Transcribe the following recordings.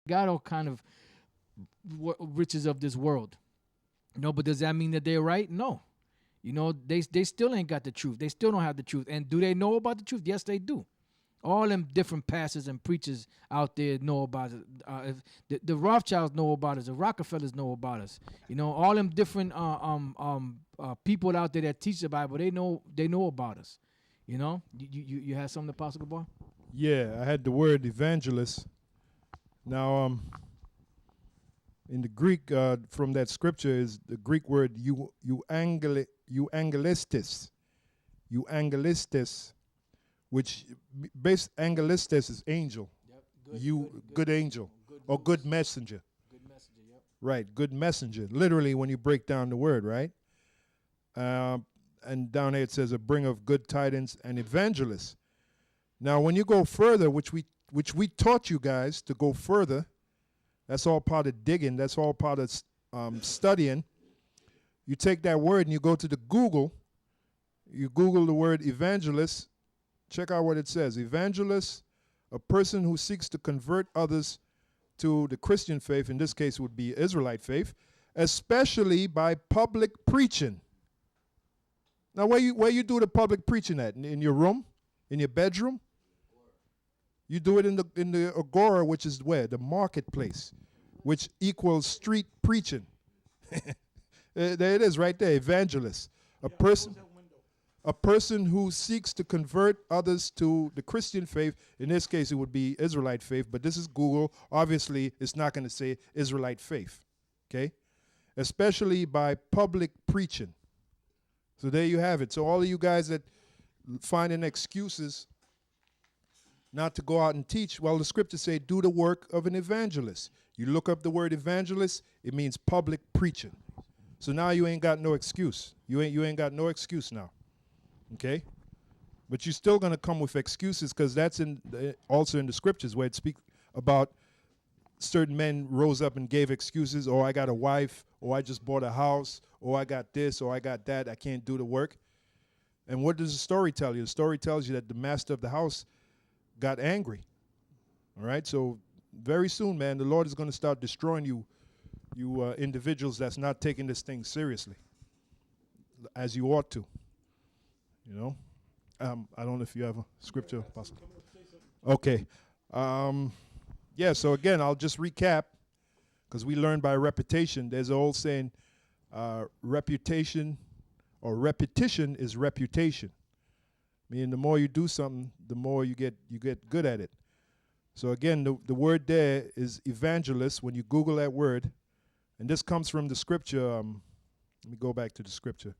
got all kind of riches of this world. But does that mean that they're right? No. They still ain't got the truth. They still don't have the truth. And do they know about the truth? Yes, they do. All them different pastors and preachers out there know about it. If the Rothschilds know about us. The Rockefellers know about us. All them different people out there that teach the Bible, they know about us. You had something, Apostle Gabar? Yeah, I had the word evangelist. Now, in the Greek, from that scripture is the Greek word euangelistes, which angelistes is angel. Yep. Good angel, or good messenger. Good messenger. Yep. Right, good messenger. Literally, when you break down the word, right? And down here it says a bringer of good tidings and evangelist. Now, when you go further, which we taught you guys to go further, that's all part of digging. That's all part of studying. You take that word and you go to the Google. You Google the word evangelist. Check out what it says. Evangelist, a person who seeks to convert others to the Christian faith. In this case, it would be Israelite faith, especially by public preaching. Now, where you do the public preaching at? In your room? In your bedroom? You do it in the agora, which is where? The marketplace, which equals street preaching. There it is right there, evangelist. A person who seeks to convert others to the Christian faith. In this case, it would be Israelite faith, but this is Google. Obviously, it's not going to say Israelite faith, okay? Especially by public preaching. So there you have it. So all of you guys that finding excuses not to go out and teach, well, the scriptures say do the work of an evangelist. You look up the word evangelist, it means public preaching. So now you ain't got no excuse. You ain't got no excuse now. Okay? But you're still going to come with excuses because that's also in the scriptures where it speaks about certain men rose up and gave excuses. Oh, I got a wife, or I just bought a house, or I got this, or I got that. I can't do the work. And what does the story tell you? The story tells you that the master of the house got angry. All right? So very soon, man, the Lord is going to start destroying you individuals that's not taking this thing seriously as you ought to. I don't know if you have a scripture, Apostle. Okay. Yeah, so again, I'll just recap because we learned by repetition. There's an old saying, reputation or repetition is reputation. Meaning the more you do something, the more you get good at it. So again, the word there is evangelist. When you Google that word, and this comes from the scripture. Let me go back to the scripture.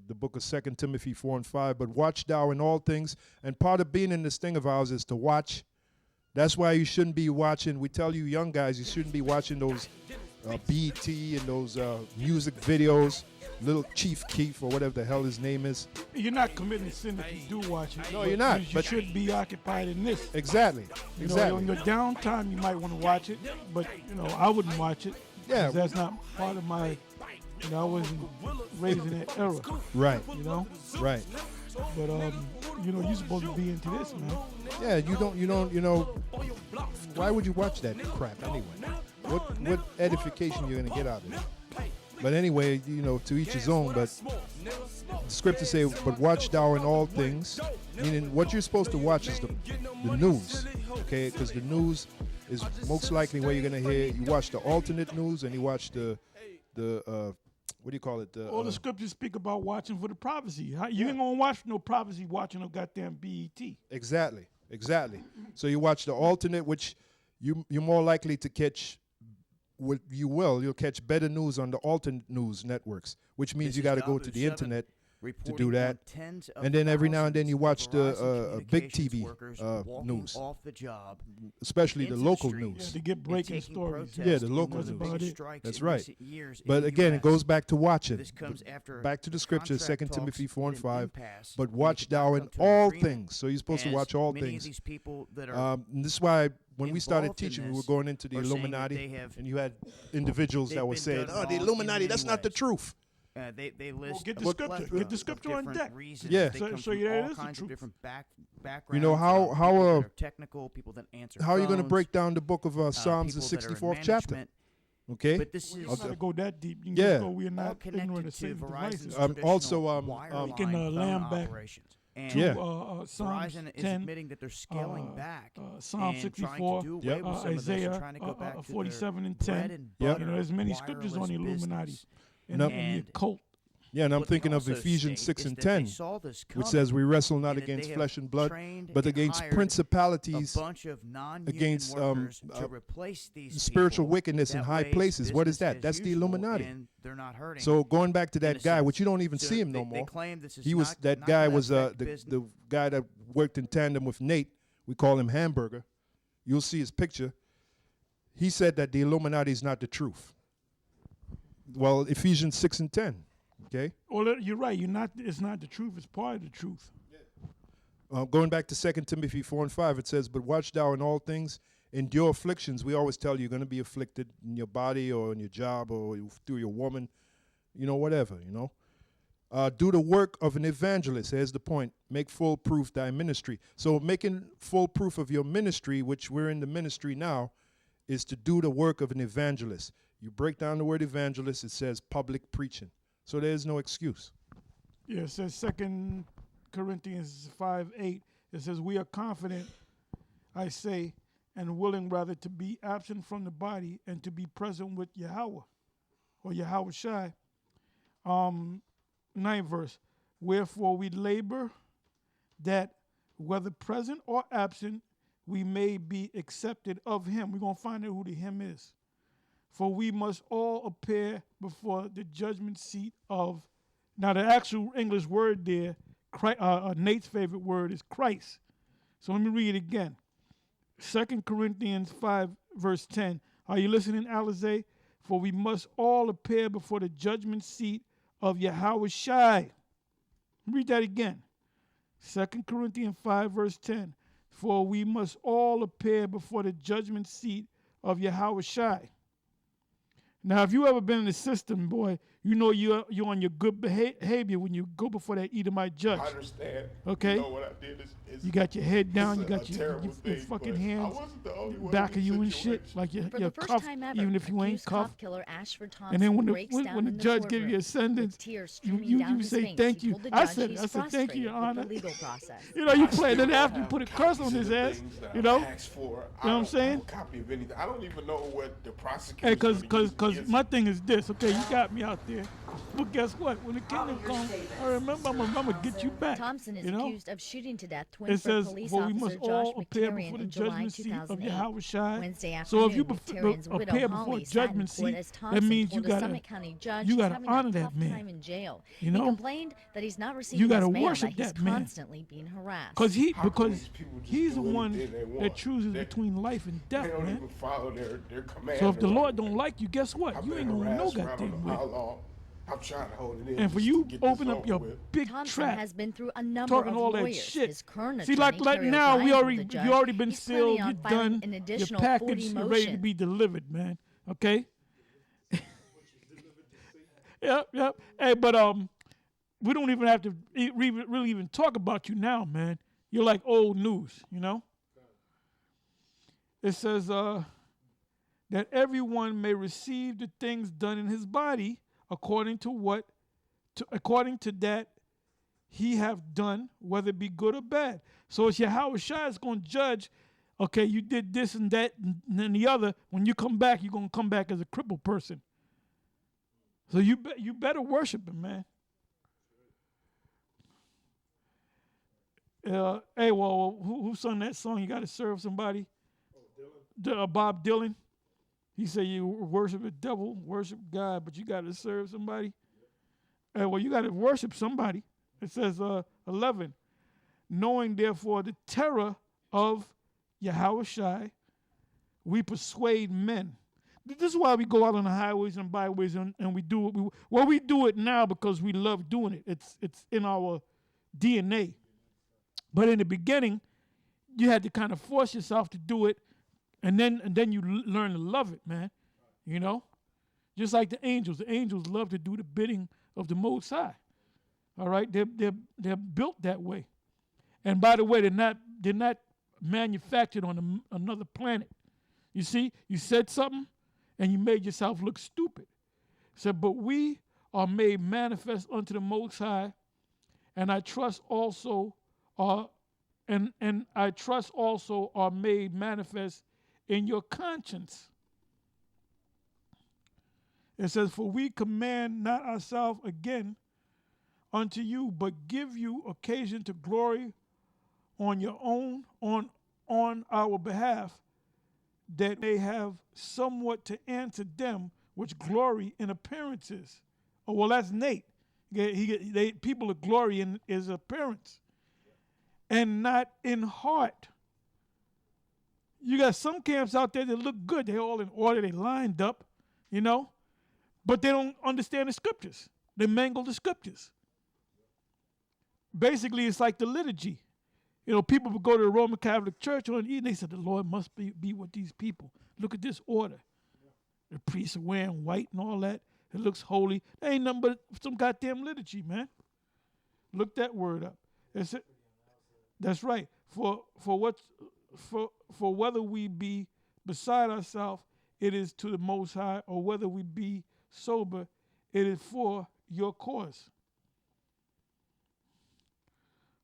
The book of 2 Timothy 4 and 5. But watch thou in all things. And part of being in this thing of ours is to watch. That's why you shouldn't be watching. We tell you young guys, you shouldn't be watching those BET and those music videos. Little Chief Keef or whatever the hell his name is. You're not committing sin if you do watch it. No, you're not. You should be occupied in this. Exactly. Exactly. On your downtime, you might want to watch it, but I wouldn't watch it. Yeah. That's not part of my. I wasn't raised in that era. Right. Right. But you're supposed to be into this, man. Yeah, you don't. Why would you watch that crap anyway? What edification you're gonna get out of it? But anyway, to each his own. But the scriptures say, "But watch thou in all things," meaning what you're supposed to watch is the news, okay? Because the news is most likely where you're gonna hear. You watch the alternate news and you watch the what do you call it? All the scriptures speak about watching for the prophecy. You ain't gonna watch no prophecy watching no goddamn BET. Exactly. So you watch the alternate, which you're more likely to catch. You'll catch better news on the alternate news networks, which means you got to go to the internet to do that. And then every now and then you watch the big TV news, especially the local news. Yeah, to get breaking stories. Yeah, the local news. That's right. But again, it goes back to watching. Back to the scripture, 2 Timothy 4 and 5. But watch thou in all things. So you're supposed to watch all things. And this is why when we started teaching, we were going into the Illuminati, and you had individuals that were saying, "Oh, the Illuminati, that's not the truth." They list get a the scripture. plethora Get the of scripture on different deck. reasons. Yeah. They So- come so from yeah, it all is the kinds of truth. different backgrounds. You know, how people that uh, are technical, people that answer How are you going to phones, break down the book of Psalms, the people that are in 64th chapter? management. Okay. But this You is don't gotta go that deep. You can Yeah. just go, we're all not ignorant connected of to Satan's Verizon's devices. Also, traditional we can, wireline phone lamb back operations. And to Yeah. Psalms Verizon is 10, admitting that they're scaling back Psalm and 64, trying to do away Yep. with some of this and Isaiah trying to go back to 47 their and 10. bread and Yep. butter You know, there's many scriptures on wireless Illuminati business. and, Yep. and the And occult. Yeah, and I'm what they thinking of also Ephesians state 6 is and that they 10, saw this which says coming, we wrestle not and that against they flesh have and blood, trained but and against hired principalities, a bunch of non-union against, workers to replace these spiritual people. wickedness in That high way, places. What is business that? as That's the usual, Illuminati. and they're not hurting. So going back to in a that guy, which sense. you don't even So see him they, no they more. claim this is He was not, that not guy gonna was affect the business. guy that worked in tandem with Nate. We call him Hamburger. You'll see his picture. He said that the Illuminati is not the truth. Well, Ephesians 6 and 10. Okay. Well, you're right. It's not the truth. It's part of the truth. Going back to 2 Timothy 4 and 5, it says, "But watch thou in all things, endure afflictions." We always tell you you're going to be afflicted in your body or in your job or through your woman, whatever, do the work of an evangelist. Here's the point. Make full proof thy ministry. So making full proof of your ministry, which we're in the ministry now, is to do the work of an evangelist. You break down the word evangelist, it says public preaching. So there's no excuse. Yeah, it says 2 Corinthians 5:8. It says, we are confident, I say, and willing rather to be absent from the body and to be present with Yahweh or Yahweh Shai. 9th verse. Wherefore we labor that whether present or absent, we may be accepted of him. We're going to find out who the him is. For we must all appear before the judgment seat of, now the actual English word there, Nate's favorite word is Christ. So let me read it again. 2 Corinthians 5, verse 10. Are you listening, Alizé? For we must all appear before the judgment seat of Yahweh Shai. Read that again. 2 Corinthians 5, verse 10. For we must all appear before the judgment seat of Yahweh Shai. Now, if you ever been in the system, boy, you know you're on your good behavior when you go before that Edomite judge. I understand. Okay? You know what I did is You got your head down, you it's a got your terrible fucking thing, but hands I wasn't the only one back in of you this and shit, situation. like For you're the first cuffed, time ever, even if you ain't accused cuffed. cop killer Ashford Thompson And then when breaks the down in judge the gave you a courtroom sentence, with tears you streaming down his say face. thank He you. told the I judge said he's thank you, Your frustrated Honor. with the legal process. You I played still it after you have put a curse on copies his of the ass. things that You I know? asked for. You know what I'm I don't saying? have a copy of anything. I don't even know what the prosecutor. Hey, cause my thing is this, okay, you got me out there. But guess what? When the kingdom comes, I remember I'm gonna get you back. Thompson is you know? accused of shooting to death It Twinsburg says, police for we officer must Josh all appear McTarian before the in July judgment seat of 2008. Yahweh Shai. Wednesday So if you afternoon, McTarian's widow appear before Holly judgment sat in court seat, as that Thompson means you told a gotta Summit County judge you he's gotta having honor a that tough man. time in jail. You know? He complained that he's not You receiving gotta his mail, worship that he's that man. constantly being harassed. Cause How come because these people just he's do the one anything they that want? chooses They- between life and They death, don't man. even follow their command. So if the right Lord away. don't like you, guess what? I've You been ain't gonna know harassed for I don't goddamn know how way. long. I'm trying to hold it in. And for just you to get this open up over your with. big Thompson trap, has been through a number talking of all that lawyers. shit. His current See, attorney, like Terry now, O'Brien, told the you judge already been he's planning sealed, on you're filing done, an your additional package 40 is ready to motion. be delivered, man. Okay. Yep. Hey, but we don't even have to really even talk about you now, man. You're like old news, you know. It says that everyone may receive the things done in his body according to that he have done, whether it be good or bad. So it's Yahweh Shai is going to judge. Okay, you did this and that and then the other. When you come back, you're going to come back as a crippled person. So you better worship him, man. Hey, well, who sung that song? You got to serve somebody. Bob Dylan. He said you worship the devil, worship God, but you got to serve somebody. Well, you got to worship somebody. It says 11. Knowing therefore the terror of Yahweh Shai, we persuade men. This is why we go out on the highways and byways and we do it. We do it now because we love doing it. It's in our DNA. But in the beginning, you had to kind of force yourself to do it, and then you learn to love it, man. You know, just like the angels. The angels love to do the bidding of the Most High. All right, they're built that way. And by the way, they're not manufactured on another planet. You see, you said something and you made yourself look stupid. Said, but we are made manifest unto the Most High, and I trust also are made manifest in your conscience. It says, for we command not ourselves again unto you, but give you occasion to glory on your own, on our behalf, that they have somewhat to answer them which glory in appearances. Oh, well, that's Nate. People of glory in his appearance, and not in heart. You got some camps out there that look good. They're all in order. They lined up, but they don't understand the scriptures. They mangle the scriptures. Basically, it's like the liturgy. People would go to the Roman Catholic Church on Eid, and they said, the Lord must be with these people. Look at this order. The priests are wearing white and all that. It looks holy. There ain't nothing but some goddamn liturgy, man. Look that word up. That's right. For whether we be beside ourselves, it is to the Most High, or whether we be sober, it is for your cause.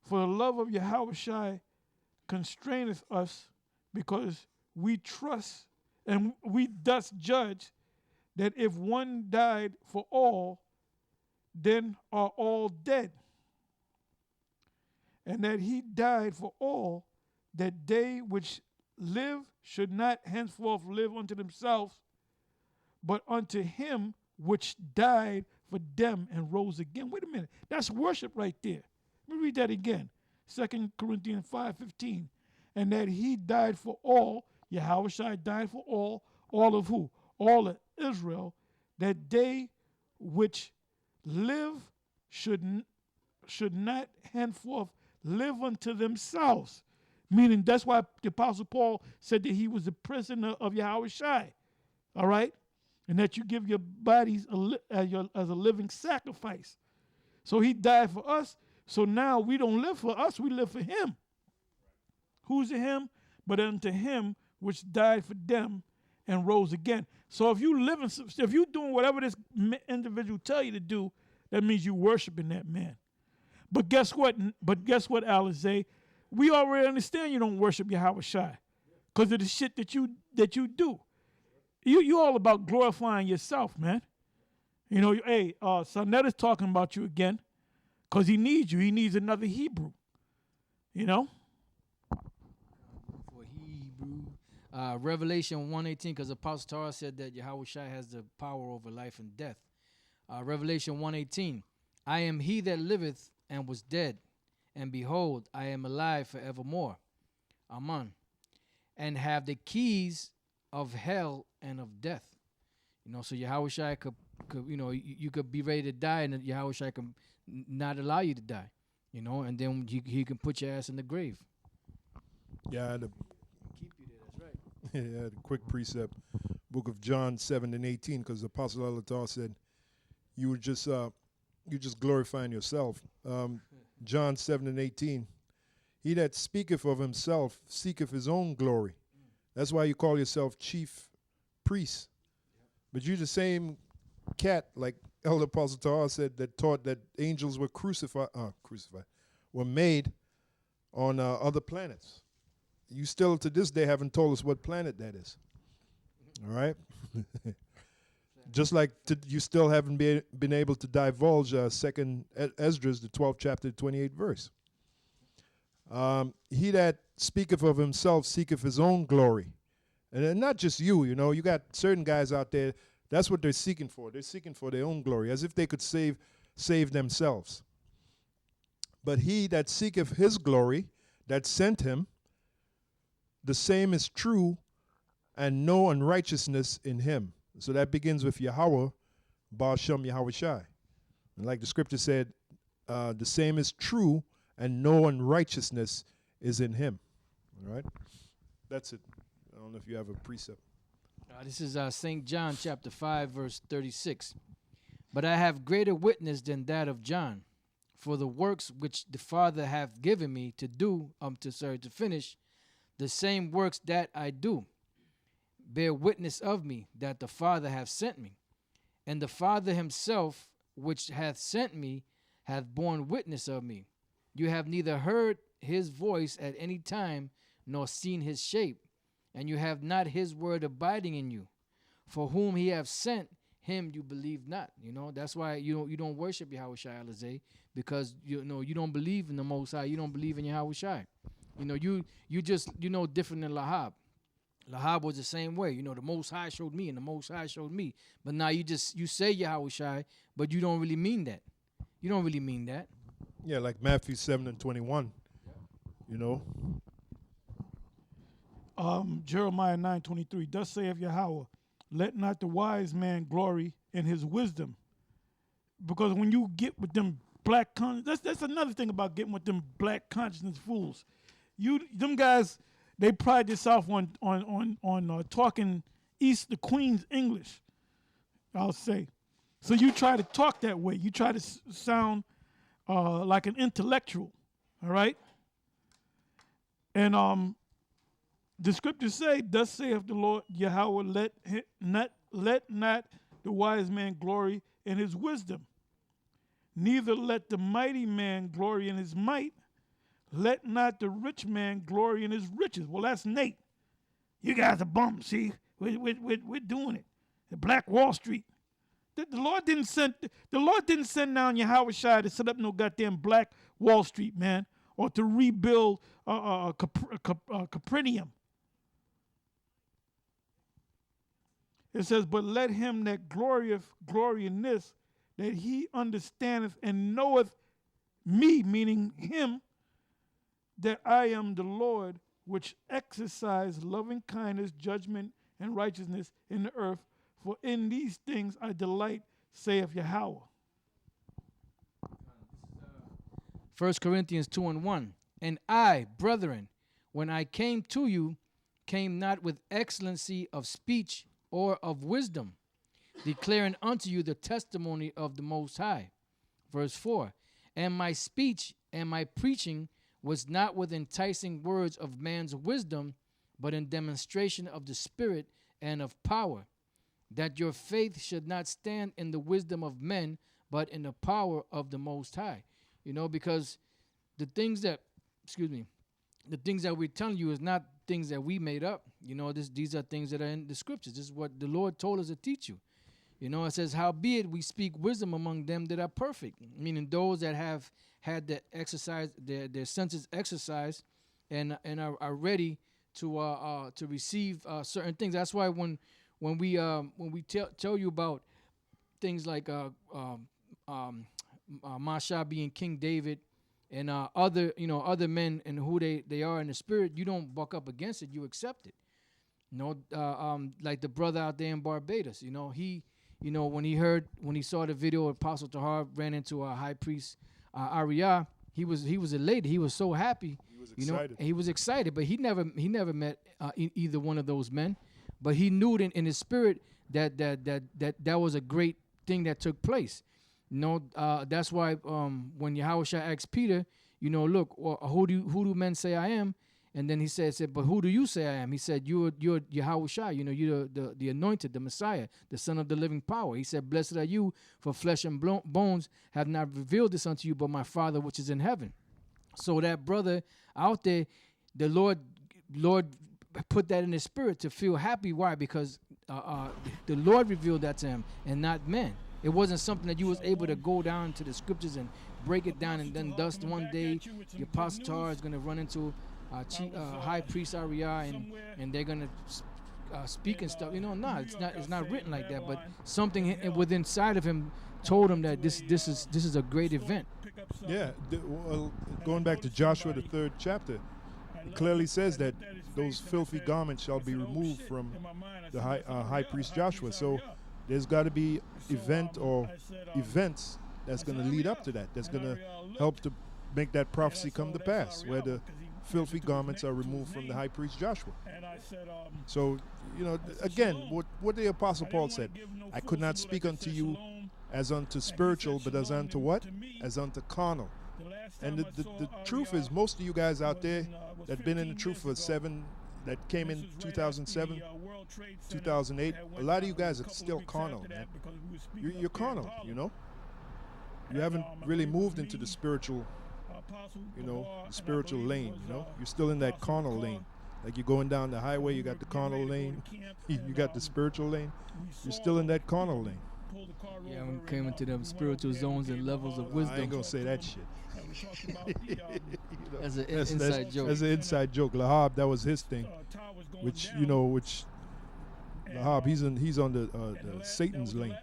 For the love of Yahushua constraineth us, because we trust, and we thus judge that if one died for all, then are all dead. And that he died for all, that they which live should not henceforth live unto themselves, but unto him which died for them and rose again. Wait a minute. That's worship right there. Let me read that again. 2 Corinthians 5:15. And that he died for all, Yahushua died for all of who? All of Israel, that they which live should not henceforth live unto themselves. Meaning that's why the Apostle Paul said that he was a prisoner of Yahushua. All right? And that you give your bodies as a living sacrifice. So he died for us. So now we don't live for us, we live for him. Who's the him? But unto him which died for them and rose again. So if you're doing whatever this individual tell you to do, that means you worshiping that man. But guess what, Alizé? We already understand you don't worship Yahushua because of the shit that you do. You all about glorifying yourself, man. Hey, Sonetta's talking about you again. Because he needs you. He needs another Hebrew. For Hebrew. Revelation 1:18, because Apostle Torah said that Yahushua has the power over life and death. Revelation 1:18. I am he that liveth and was dead, and behold, I am alive forevermore. Amen. And have the keys of hell and of death. So Yahushua could you could be ready to die, and Yahushua can not allow you to die, and then he can put your ass in the grave. Yeah, I had Keep you there, that's right. I had a quick precept, book of John 7:18, because the Apostle Alatar said, you're just glorifying yourself. John 7:18, he that speaketh of himself seeketh his own glory. That's why you call yourself chief priest. But you're the same cat, like Elder Apostle Tahar said, that taught that angels were were made on other planets. You still to this day haven't told us what planet that is. All right? Just like you still haven't been able to divulge 2nd Esdras, the 12th chapter, 28th verse. He that speaketh of himself seeketh his own glory. And not just you got certain guys out there, that's what they're seeking for. They're seeking for their own glory, as if they could save themselves. But he that seeketh his glory, that sent him, the same is true, and no unrighteousness in him. So that begins with Yahweh, Baal Shem Yahushai. And like the scripture said, the same is true, and no unrighteousness is in him. All right? That's it. I don't know if you have a precept. This is St. John chapter 5, verse 36. But I have greater witness than that of John. For the works which the Father hath given me to do, to finish, the same works that I do, bear witness of me that the Father hath sent me. And the Father himself, which hath sent me, hath borne witness of me. You have neither heard his voice at any time, nor seen his shape, and you have not his word abiding in you. For whom he hath sent, him you believe not. You know, that's why you don't worship Yahweh Shai Alizé, because you don't believe in the Most High. You don't believe in Yahweh Shai. You know, you just different than Lahab. Lahab was the same way. You know, the Most High showed me, and the Most High showed me. But now you say Yahweh Shai, but you don't really mean that. You don't really mean that. Yeah, like Matthew 7:21. You know. Jeremiah 9:23. Thus saith Yahweh, let not the wise man glory in his wisdom. Because when you get with them black that's another thing about getting with them black consciousness fools. Them guys, they pride themselves on talking the Queen's English, I'll say. So you try to talk that way. You try to sound like an intellectual, all right? And the scriptures say, thus saith the Lord Yahweh, let not the wise man glory in his wisdom, neither let the mighty man glory in his might, let not the rich man glory in his riches. Well, that's Nate. You guys are bums, see? We're doing it. The Black Wall Street. The Lord didn't send down Yahweh Shai to set up no goddamn Black Wall Street, man, or to rebuild Capernaum. It says, but let him that glorieth glory in this, that he understandeth and knoweth me, meaning him, that I am the Lord, which exercise loving kindness, judgment, and righteousness in the earth. For in these things I delight, saith Yahweh. 1 Corinthians 2:1. And I, brethren, when I came to you, came not with excellency of speech or of wisdom, declaring unto you the testimony of the Most High. Verse 4. And my speech and my preaching was not with enticing words of man's wisdom, but in demonstration of the Spirit and of power, that your faith should not stand in the wisdom of men, but in the power of the Most High. You know, because the things that we're telling you is not things that we made up. You know, these are things that are in the scriptures. This is what the Lord told us to teach you. You know, it says, howbeit we speak wisdom among them that are perfect, meaning those that have had the exercise, their senses exercised and are ready to receive certain things. That's why when we tell you about things like Masha being King David and other men and who they are in the spirit, you don't buck up against it. You accept it. You know, like the brother out there in Barbados. You know, when he saw the video of Apostle Tahar ran into a high priest Ariyah, he was elated. He was so happy. He was excited. He was excited, but he never met either one of those men. But he knew in his spirit that was a great thing that took place. You know, that's why when Yahweh Shai asked Peter, you know, look, who do men say I am? And then he said, but who do you say I am? He said, you're Yahweh Shai, you know, you're the anointed, the Messiah, the Son of the living power. He said, blessed are you, for flesh and bones have not revealed this unto you, but my Father which is in heaven. So that brother out there, the Lord put that in his spirit to feel happy. Why? Because the Lord revealed that to him and not men. It wasn't something that you was able to go down to the scriptures and break it down, and then thus one day the Apostle Tahar is going to run into high priest Ariyah and they're going to speak and stuff. You know, no, it's not written like that. But something within inside of him told him that this is a great event. Yeah, well, going back to Joshua the 3rd chapter, it clearly says that those filthy garments shall be removed from the high priest Joshua. So there's got to be events that's going to lead up to that. That's going to help to make that prophecy come to pass, where the filthy garments are removed from the high priest Joshua. So, you know, again, what the Apostle Paul said, I could not speak unto you as unto spiritual, but as unto what? As unto carnal. And the truth is, most of you guys out there that been in the truth for that came in 2007, 2008, a lot of you guys are still carnal, man. You're carnal, you know? You haven't really moved into the spiritual, the spiritual lane, you know? You're still in that carnal lane. Like you're going down the highway, you got the carnal lane, you got the spiritual lane. You're still in that carnal lane. Yeah, when we came into them spiritual zones and levels of wisdom. I ain't gonna say that shit. As an inside joke. That's an inside joke. Lahab, that was his thing, which Lahab, he's on the Satan's lane.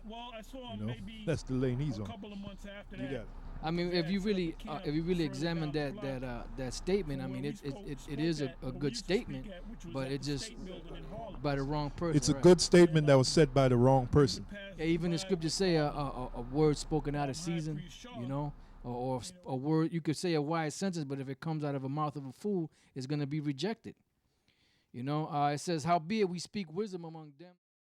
You know, that's the lane he's on. You got it. I mean, if you really examine that statement, I mean, it is a good statement, but it just by the wrong person. It's a good statement that was said by the wrong person. Yeah, even the scriptures say a word spoken out of season, you know, or a word, you could say a wise sentence, but if it comes out of the mouth of a fool, it's going to be rejected. You know, it says, "Howbeit we speak wisdom among them."